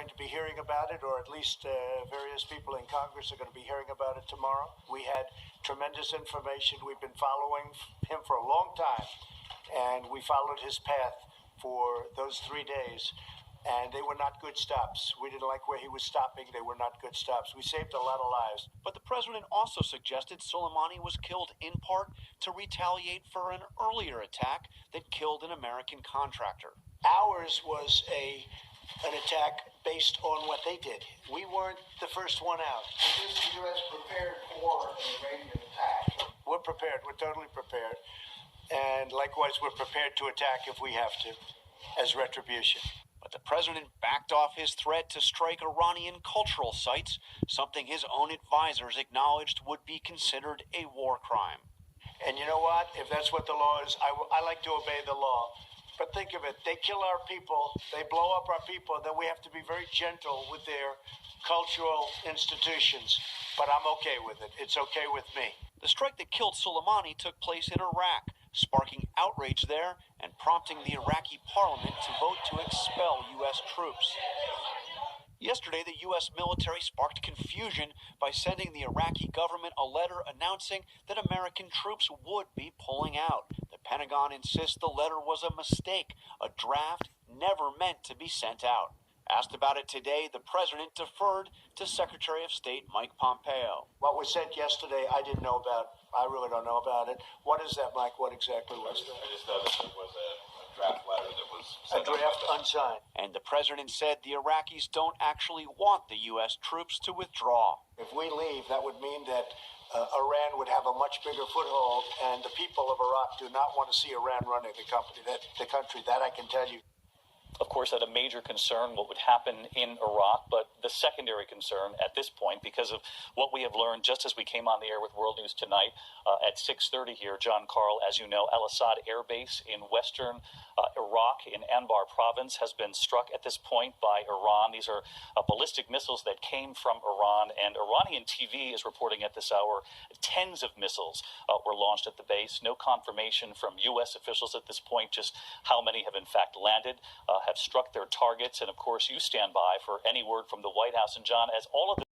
going to be hearing about it, or at least various people in Congress are going to be hearing about it tomorrow. We had tremendous information. We've been following him for a long time, and we followed his path for those 3 days. And they were not good stops. We didn't like where he was stopping. They were not good stops. We saved a lot of lives. But the president also suggested Soleimani was killed in part to retaliate for an earlier attack that killed an American contractor. Ours was an attack based on what they did. We weren't the first one out. Is the U.S. prepared for an Iranian attack? We're prepared. We're totally prepared. And likewise, we're prepared to attack if we have to, as retribution. But the president backed off his threat to strike Iranian cultural sites, something his own advisors acknowledged would be considered a war crime. And you know what? If that's what the law is, I like to obey the law. But think of it. They kill our people. They blow up our people. Then we have to be very gentle with their cultural institutions. But I'm okay with it. It's okay with me. The strike that killed Soleimani took place in Iraq, sparking outrage there and prompting the Iraqi parliament to vote to expel U.S. troops. Yesterday, the U.S. military sparked confusion by sending the Iraqi government a letter announcing that American troops would be pulling out. The Pentagon insists the letter was a mistake, a draft never meant to be sent out. Asked about it today, the president deferred to Secretary of State Mike Pompeo. What was said yesterday, I didn't know about. I really don't know about it. What is that, Mike? What exactly was that? I just noticed it was a draft letter that was a draft unsigned. And the president said the Iraqis don't actually want the U.S. troops to withdraw. If we leave, that would mean that Iran would have a much bigger foothold, and the people of Iraq do not want to see Iran running the country. That I can tell you. Of course, at a major concern what would happen in Iraq, but the secondary concern at this point, because of what we have learned just as we came on the air with World News Tonight at 6:30 here, John Carl, as you know, Al-Assad Air Base in western Iraq in Anbar province has been struck at this point by Iran. These are ballistic missiles that came from Iran, and Iranian TV is reporting at this hour tens of missiles were launched at the base. No confirmation from U.S. officials at this point just how many have in fact landed, have struck their targets, and of course you stand by for any word from the White House. And John, as all of